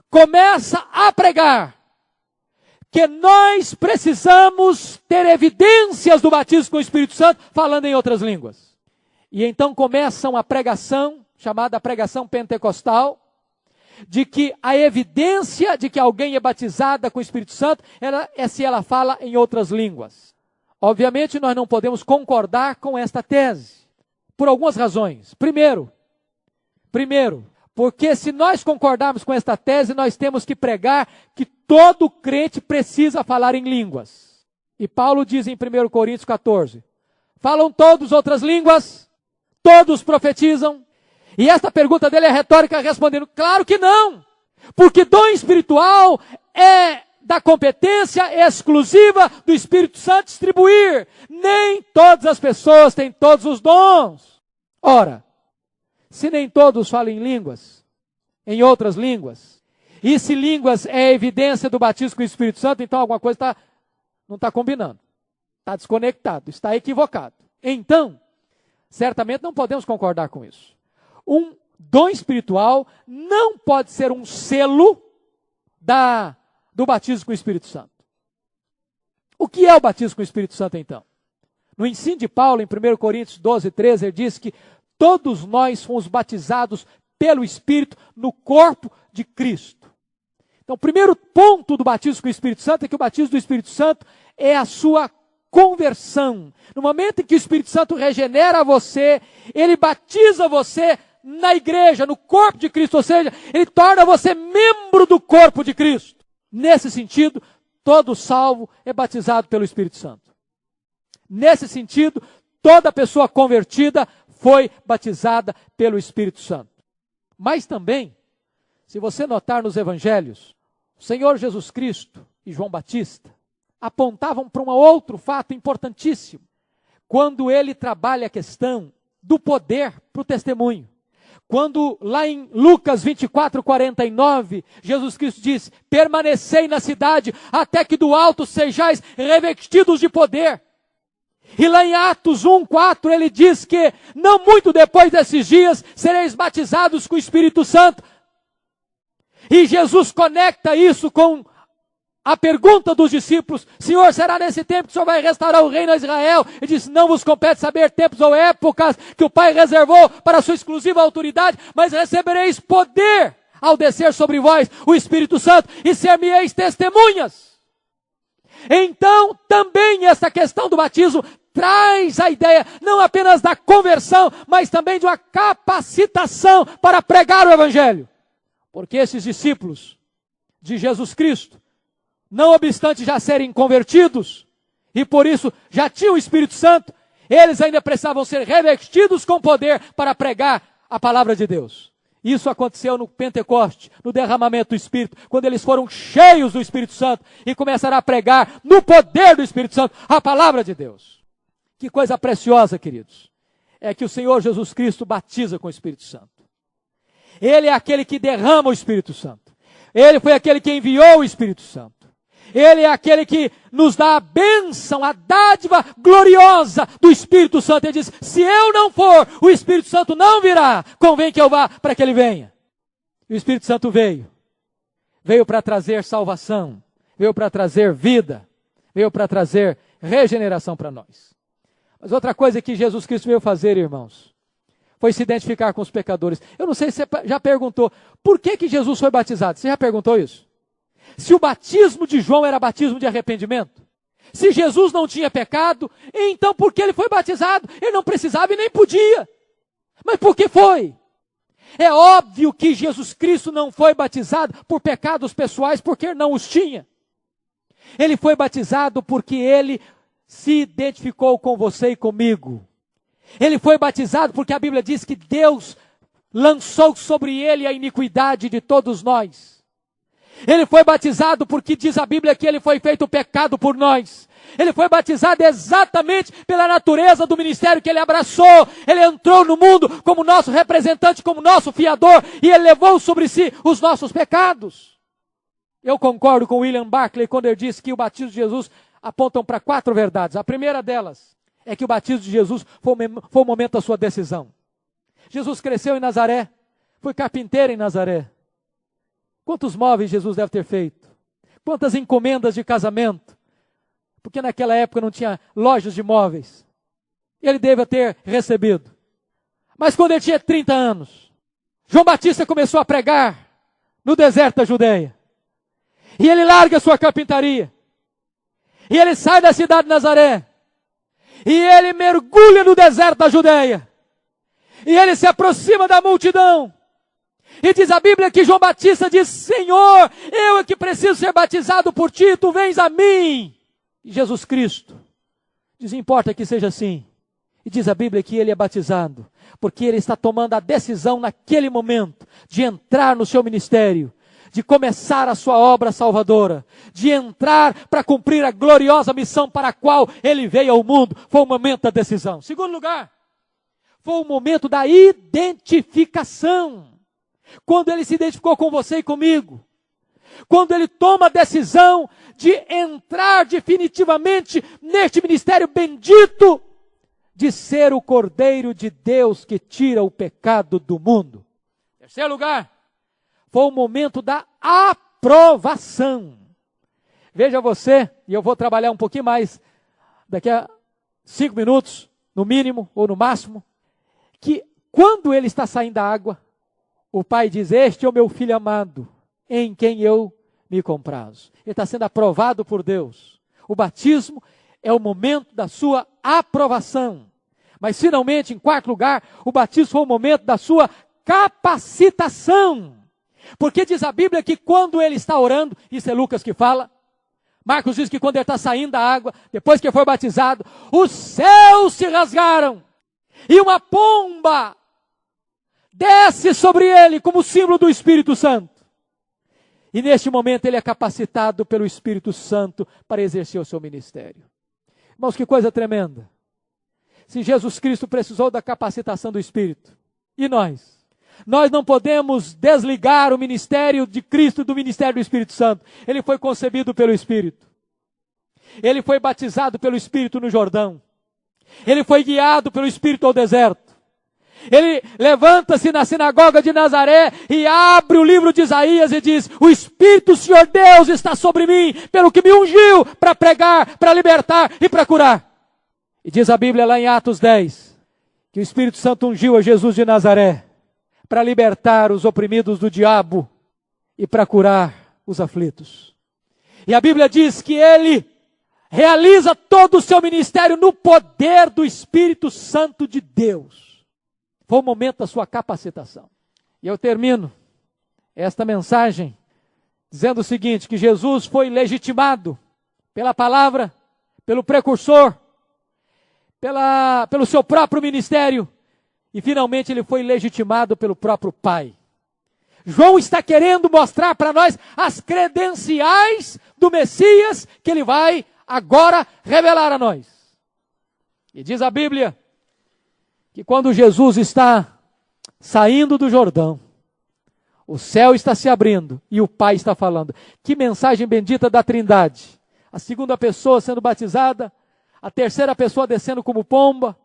começa a pregar que nós precisamos ter evidências do batismo com o Espírito Santo, falando em outras línguas. E então começa uma pregação, chamada pregação pentecostal, de que a evidência de que alguém é batizada com o Espírito Santo é se ela fala em outras línguas. Obviamente, nós não podemos concordar com esta tese, por algumas razões. Primeiro, porque se nós concordarmos com esta tese, nós temos que pregar que todo crente precisa falar em línguas. E Paulo diz em 1 Coríntios 14, falam todos outras línguas? Todos profetizam? E esta pergunta dele é retórica, respondendo, claro que não, porque dom espiritual é da competência exclusiva do Espírito Santo distribuir. Nem todas as pessoas têm todos os dons. Ora, se nem todos falam em línguas, em outras línguas, e se línguas é evidência do batismo com o Espírito Santo, então alguma coisa não está combinando, está desconectado, está equivocado. Então, certamente não podemos concordar com isso. Um dom espiritual não pode ser um selo do batismo com o Espírito Santo. O que é o batismo com o Espírito Santo, então? No ensino de Paulo, em 1 Coríntios 12, 13, ele diz que todos nós fomos batizados pelo Espírito no corpo de Cristo. Então, o primeiro ponto do batismo com o Espírito Santo é que o batismo do Espírito Santo é a sua conversão, no momento em que o Espírito Santo regenera você, ele batiza você na igreja, no corpo de Cristo, ou seja, ele torna você membro do corpo de Cristo. Nesse sentido, todo salvo é batizado pelo Espírito Santo. Nesse sentido, toda pessoa convertida foi batizada pelo Espírito Santo. Mas também, se você notar nos evangelhos, o Senhor Jesus Cristo e João Batista apontavam para um outro fato importantíssimo, quando ele trabalha a questão do poder para o testemunho. Quando lá em Lucas 24:49, Jesus Cristo diz: permanecei na cidade até que do alto sejais revestidos de poder. E lá em Atos 1:4 ele diz que não muito depois desses dias sereis batizados com o Espírito Santo. E Jesus conecta isso com a pergunta dos discípulos: Senhor, será nesse tempo que o Senhor vai restaurar o reino a Israel? E diz: não vos compete saber tempos ou épocas que o Pai reservou para a sua exclusiva autoridade, mas recebereis poder ao descer sobre vós o Espírito Santo e ser-me-eis testemunhas. Então, também essa questão do batismo traz a ideia não apenas da conversão, mas também de uma capacitação para pregar o Evangelho. Porque esses discípulos de Jesus Cristo, não obstante já serem convertidos, e por isso já tinham o Espírito Santo, eles ainda precisavam ser revestidos com poder para pregar a palavra de Deus. Isso aconteceu no Pentecoste, no derramamento do Espírito, quando eles foram cheios do Espírito Santo e começaram a pregar no poder do Espírito Santo a palavra de Deus. Que coisa preciosa, queridos, é que o Senhor Jesus Cristo batiza com o Espírito Santo. Ele é aquele que derrama o Espírito Santo. Ele foi aquele que enviou o Espírito Santo. Ele é aquele que nos dá a bênção, a dádiva gloriosa do Espírito Santo. Ele diz: se eu não for, o Espírito Santo não virá. Convém que eu vá para que ele venha. E o Espírito Santo veio. Veio para trazer salvação. Veio para trazer vida. Veio para trazer regeneração para nós. Mas outra coisa que Jesus Cristo veio fazer, irmãos, foi se identificar com os pecadores. Eu não sei se você já perguntou, por que Jesus foi batizado? Você já perguntou isso? Se o batismo de João era batismo de arrependimento, se Jesus não tinha pecado, então por que ele foi batizado? Ele não precisava e nem podia. Mas por que foi? É óbvio que Jesus Cristo não foi batizado por pecados pessoais, porque não os tinha. Ele foi batizado porque ele se identificou com você e comigo. Ele foi batizado porque a Bíblia diz que Deus lançou sobre ele a iniquidade de todos nós. Ele foi batizado porque diz a Bíblia que ele foi feito pecado por nós. Ele foi batizado exatamente pela natureza do ministério que ele abraçou. Ele entrou no mundo como nosso representante, como nosso fiador, e ele levou sobre si os nossos pecados. Eu concordo com William Barclay quando ele diz que o batismo de Jesus apontam para 4 verdades. A primeira delas é que o batismo de Jesus foi o momento da sua decisão. Jesus cresceu em Nazaré, foi carpinteiro em Nazaré. Quantos móveis Jesus deve ter feito? Quantas encomendas de casamento? Porque naquela época não tinha lojas de móveis. Ele deve ter recebido. Mas quando ele tinha 30 anos, João Batista começou a pregar no deserto da Judeia. E ele larga sua carpintaria. E ele sai da cidade de Nazaré. E ele mergulha no deserto da Judeia. E ele se aproxima da multidão. E diz a Bíblia que João Batista diz: Senhor, eu é que preciso ser batizado por ti, tu vens a mim. E Jesus Cristo diz: importa que seja assim. E diz a Bíblia que ele é batizado, porque ele está tomando a decisão naquele momento de entrar no seu ministério, de começar a sua obra salvadora, de entrar para cumprir a gloriosa missão para a qual ele veio ao mundo. Foi o momento da decisão. Segundo lugar, foi o momento da identificação. Quando ele se identificou com você e comigo. Quando ele toma a decisão de entrar definitivamente neste ministério bendito, de ser o Cordeiro de Deus que tira o pecado do mundo. Terceiro lugar, foi o momento da aprovação. Veja você, e eu vou trabalhar um pouquinho mais, daqui a 5 minutos, no mínimo ou no máximo, que quando ele está saindo da água, o pai diz: este é o meu filho amado, em quem eu me comprazo. Ele está sendo aprovado por Deus. O batismo é o momento da sua aprovação. Mas finalmente, em quarto lugar, o batismo foi o momento da sua capacitação. Porque diz a Bíblia que quando ele está orando, isso é Lucas que fala, Marcos diz que quando ele está saindo da água, depois que foi batizado, os céus se rasgaram e uma pomba desce sobre ele como símbolo do Espírito Santo. E neste momento ele é capacitado pelo Espírito Santo para exercer o seu ministério. Irmãos, que coisa tremenda. Se Jesus Cristo precisou da capacitação do Espírito, e nós? Nós não podemos desligar o ministério de Cristo do ministério do Espírito Santo. Ele foi concebido pelo Espírito. Ele foi batizado pelo Espírito no Jordão. Ele foi guiado pelo Espírito ao deserto. Ele levanta-se na sinagoga de Nazaré e abre o livro de Isaías e diz: o Espírito do Senhor Deus está sobre mim, pelo que me ungiu para pregar, para libertar e para curar. E diz a Bíblia lá em Atos 10, que o Espírito Santo ungiu a Jesus de Nazaré para libertar os oprimidos do diabo e para curar os aflitos. E a Bíblia diz que ele realiza todo o seu ministério no poder do Espírito Santo de Deus. Foi o momento da sua capacitação. E eu termino esta mensagem dizendo o seguinte, que Jesus foi legitimado pela palavra, pelo precursor, pelo seu próprio ministério, e finalmente ele foi legitimado pelo próprio Pai. João está querendo mostrar para nós as credenciais do Messias que ele vai agora revelar a nós. E diz a Bíblia que quando Jesus está saindo do Jordão, o céu está se abrindo e o Pai está falando. Que mensagem bendita da Trindade. A segunda pessoa sendo batizada, a terceira pessoa descendo como pomba,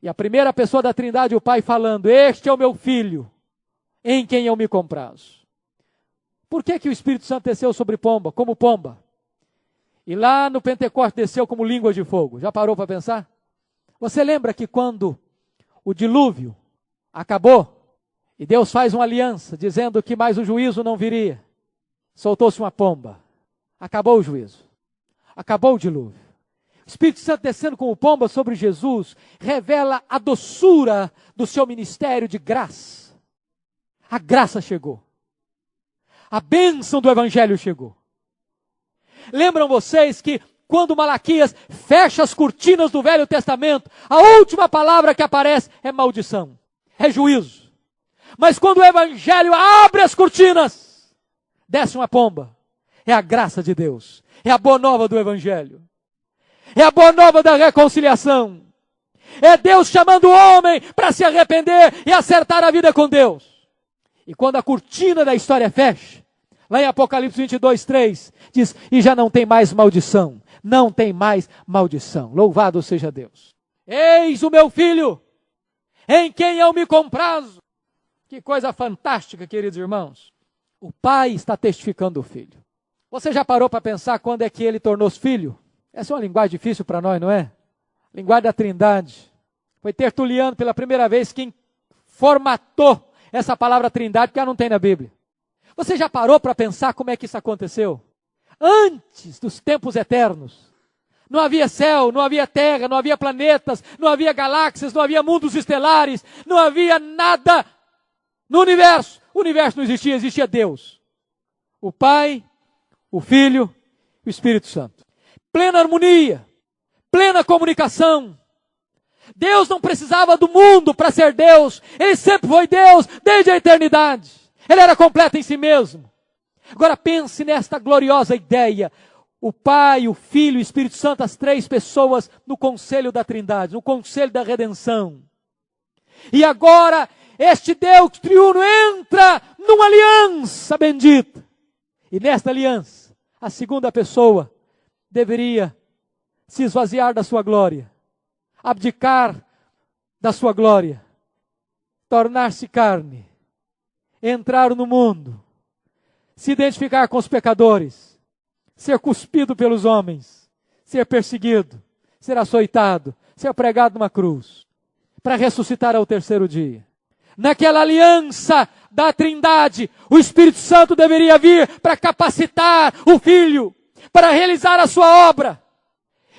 e a primeira pessoa da Trindade, o Pai falando: este é o meu Filho, em quem eu me comprazo. Por que o Espírito Santo desceu sobre pomba, como pomba? E lá no Pentecostes desceu como língua de fogo. Já parou para pensar? Você lembra que quando o dilúvio acabou, e Deus faz uma aliança, dizendo que mais o juízo não viria, soltou-se uma pomba. Acabou o juízo. Acabou o dilúvio. O Espírito Santo descendo como pomba sobre Jesus revela a doçura do seu ministério de graça. A graça chegou. A bênção do Evangelho chegou. Lembram vocês que quando Malaquias fecha as cortinas do Velho Testamento, a última palavra que aparece é maldição, é juízo. Mas quando o Evangelho abre as cortinas, desce uma pomba. É a graça de Deus. É a boa nova do Evangelho. É a boa nova da reconciliação. É Deus chamando o homem para se arrepender e acertar a vida com Deus. E quando a cortina da história fecha, lá em Apocalipse 22, 3, diz: e já não tem mais maldição. Não tem mais maldição. Louvado seja Deus. Eis o meu Filho, em quem eu me comprazo. Que coisa fantástica, queridos irmãos. O Pai está testificando o Filho. Você já parou para pensar quando é que ele tornou-se filho? Essa é uma linguagem difícil para nós, não é? Linguagem da Trindade. Foi Tertuliano pela primeira vez quem formatou essa palavra Trindade, porque ela não tem na Bíblia. Você já parou para pensar como é que isso aconteceu? Antes dos tempos eternos, não havia céu, não havia terra, não havia planetas, não havia galáxias, não havia mundos estelares, não havia nada no universo. O universo não existia, existia Deus. O Pai, o Filho e o Espírito Santo. Plena harmonia, plena comunicação. Deus não precisava do mundo para ser Deus. Ele sempre foi Deus desde a eternidade. Ele era completo em si mesmo. Agora pense nesta gloriosa ideia. O Pai, o Filho e o Espírito Santo, as três pessoas no conselho da Trindade, no conselho da redenção. E agora este Deus triuno entra numa aliança bendita. E nesta aliança, a segunda pessoa deveria se esvaziar da sua glória, abdicar da sua glória, tornar-se carne, entrar no mundo, se identificar com os pecadores, ser cuspido pelos homens, ser perseguido, ser açoitado, ser pregado numa cruz, para ressuscitar ao terceiro dia. Naquela aliança da Trindade, o Espírito Santo deveria vir para capacitar o Filho, para realizar a sua obra.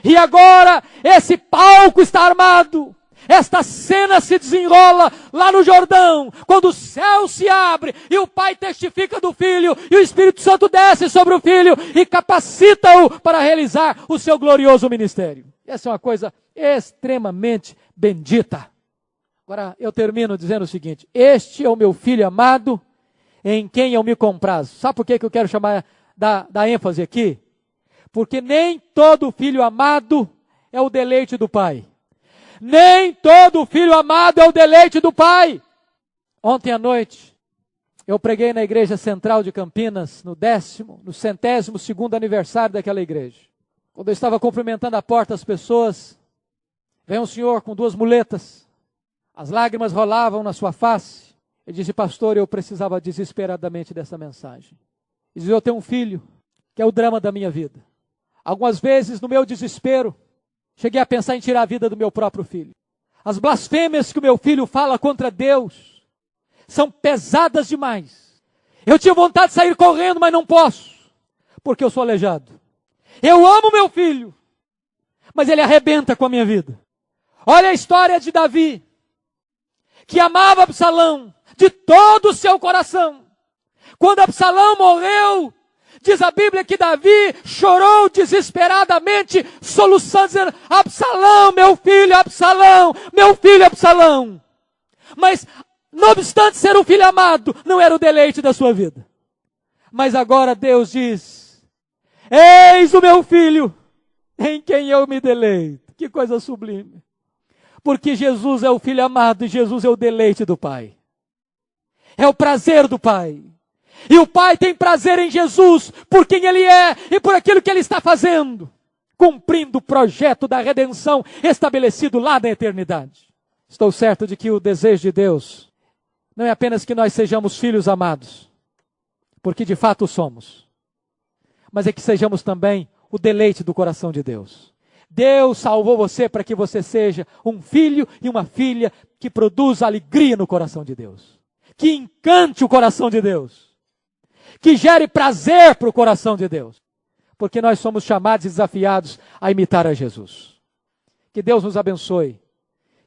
E agora esse palco está armado. Esta cena se desenrola lá no Jordão, quando o céu se abre e o Pai testifica do Filho e o Espírito Santo desce sobre o Filho e capacita-o para realizar o seu glorioso ministério. Essa é uma coisa extremamente bendita. Agora eu termino dizendo o seguinte: este é o meu Filho amado, em quem eu me comprazo. Sabe por que eu quero chamar da ênfase aqui? Porque nem todo filho amado é o deleite do Pai. Nem todo filho amado é o deleite do Pai. Ontem à noite, eu preguei na Igreja Central de Campinas, no 102º aniversário daquela igreja. Quando eu estava cumprimentando a porta as pessoas, veio um senhor com 2 muletas. As lágrimas rolavam na sua face. Ele disse: pastor, eu precisava desesperadamente dessa mensagem. Ele disse: eu tenho um filho, que é o drama da minha vida. Algumas vezes, no meu desespero, cheguei a pensar em tirar a vida do meu próprio filho. As blasfêmias que o meu filho fala contra Deus são pesadas demais. Eu tinha vontade de sair correndo, mas não posso, porque eu sou aleijado. Eu amo meu filho, mas ele arrebenta com a minha vida. Olha a história de Davi, que amava Absalão de todo o seu coração. Quando Absalão morreu, diz a Bíblia que Davi chorou desesperadamente, soluçando, dizendo: Absalão, meu filho, Absalão, meu filho, Absalão. Mas, não obstante ser um filho amado, não era o deleite da sua vida. Mas agora Deus diz: eis o meu filho, em quem eu me deleito. Que coisa sublime. Porque Jesus é o Filho amado e Jesus é o deleite do Pai. É o prazer do Pai. E o Pai tem prazer em Jesus por quem Ele é e por aquilo que Ele está fazendo, cumprindo o projeto da redenção estabelecido lá na eternidade. Estou certo de que o desejo de Deus não é apenas que nós sejamos filhos amados, porque de fato somos, mas é que sejamos também o deleite do coração de Deus. Deus salvou você para que você seja um filho e uma filha que produza alegria no coração de Deus, que encante o coração de Deus, que gere prazer para o coração de Deus, porque nós somos chamados e desafiados a imitar a Jesus. Que Deus nos abençoe,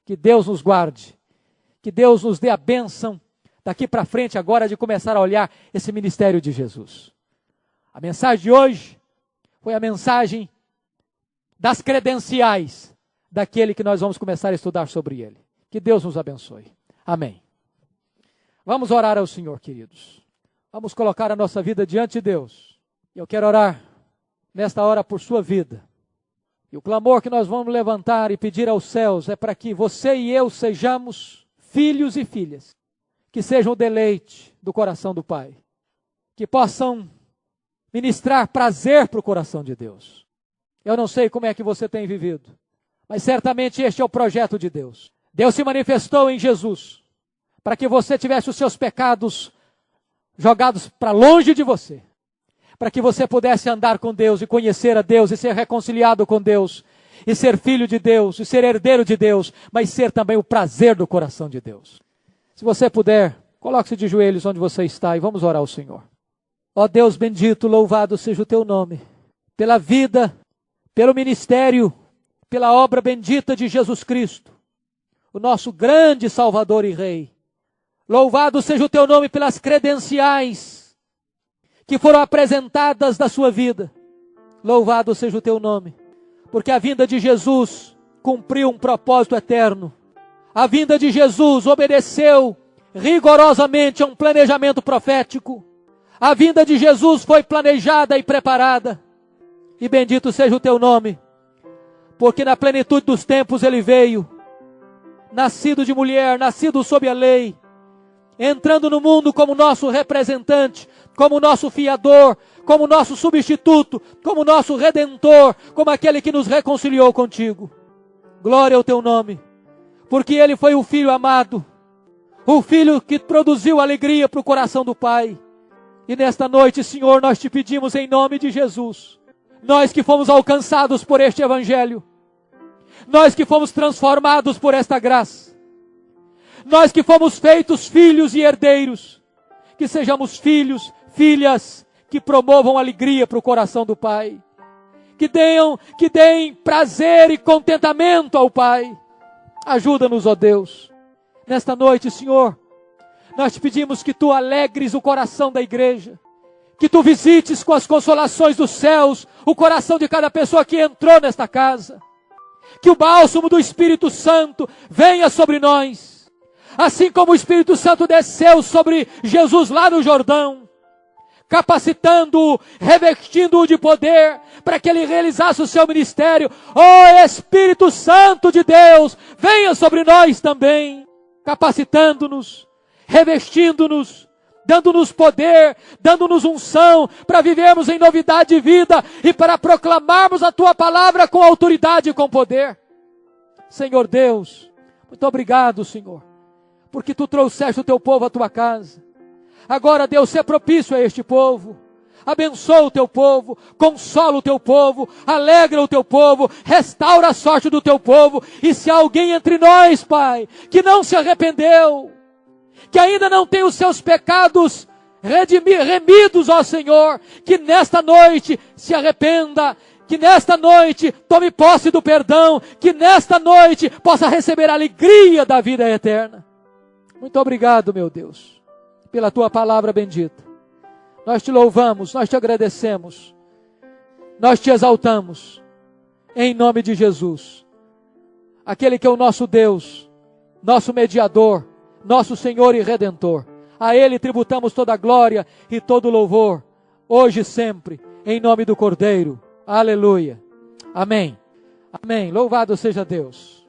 que Deus nos guarde, que Deus nos dê a bênção daqui para frente agora de começar a olhar esse ministério de Jesus. A mensagem de hoje foi a mensagem das credenciais daquele que nós vamos começar a estudar sobre ele. Que Deus nos abençoe. Amém. Vamos orar ao Senhor, queridos. Vamos colocar a nossa vida diante de Deus. Eu quero orar nesta hora por sua vida. E o clamor que nós vamos levantar e pedir aos céus é para que você e eu sejamos filhos e filhas, que sejam o deleite do coração do Pai, que possam ministrar prazer para o coração de Deus. Eu não sei como é que você tem vivido, mas certamente este é o projeto de Deus. Deus se manifestou em Jesus para que você tivesse os seus pecados jogados para longe de você, para que você pudesse andar com Deus e conhecer a Deus e ser reconciliado com Deus, e ser filho de Deus, e ser herdeiro de Deus, mas ser também o prazer do coração de Deus. Se você puder, coloque-se de joelhos onde você está e vamos orar ao Senhor. Ó Deus bendito, louvado seja o teu nome, pela vida, pelo ministério, pela obra bendita de Jesus Cristo, o nosso grande Salvador e Rei. Louvado seja o teu nome pelas credenciais que foram apresentadas da sua vida. Louvado seja o teu nome, porque a vinda de Jesus cumpriu um propósito eterno. A vinda de Jesus obedeceu rigorosamente a um planejamento profético. A vinda de Jesus foi planejada e preparada. E bendito seja o teu nome, porque na plenitude dos tempos ele veio, nascido de mulher, nascido sob a lei, entrando no mundo como nosso representante, como nosso fiador, como nosso substituto, como nosso redentor, como aquele que nos reconciliou contigo. Glória ao teu nome, porque ele foi o filho amado, o filho que produziu alegria para o coração do Pai. E nesta noite, Senhor, nós te pedimos em nome de Jesus, nós que fomos alcançados por este evangelho, nós que fomos transformados por esta graça, nós que fomos feitos filhos e herdeiros, que sejamos filhos, filhas, que promovam alegria para o coração do Pai, que deem prazer e contentamento ao Pai. Ajuda-nos, ó Deus. Nesta noite, Senhor, nós te pedimos que Tu alegres o coração da igreja, que Tu visites com as consolações dos céus o coração de cada pessoa que entrou nesta casa, que o bálsamo do Espírito Santo venha sobre nós, assim como o Espírito Santo desceu sobre Jesus lá no Jordão, capacitando-o, revestindo-o de poder, para que ele realizasse o seu ministério. Ó Espírito Santo de Deus, venha sobre nós também, capacitando-nos, revestindo-nos, dando-nos poder, dando-nos unção, para vivermos em novidade de vida, e para proclamarmos a Tua palavra com autoridade e com poder. Senhor Deus, muito obrigado, Senhor, porque Tu trouxeste o Teu povo à Tua casa. Agora, Deus, seja propício a este povo, abençoa o Teu povo, consola o Teu povo, alegra o Teu povo, restaura a sorte do Teu povo. E se há alguém entre nós, Pai, que não se arrependeu, que ainda não tem os seus pecados remidos, ó Senhor, que nesta noite se arrependa, que nesta noite tome posse do perdão, que nesta noite possa receber a alegria da vida eterna. Muito obrigado, meu Deus, pela Tua palavra bendita. Nós Te louvamos, nós Te agradecemos, nós Te exaltamos, em nome de Jesus, aquele que é o nosso Deus, nosso mediador, nosso Senhor e Redentor. A Ele tributamos toda a glória e todo o louvor, hoje e sempre, em nome do Cordeiro. Aleluia. Amém. Amém. Louvado seja Deus.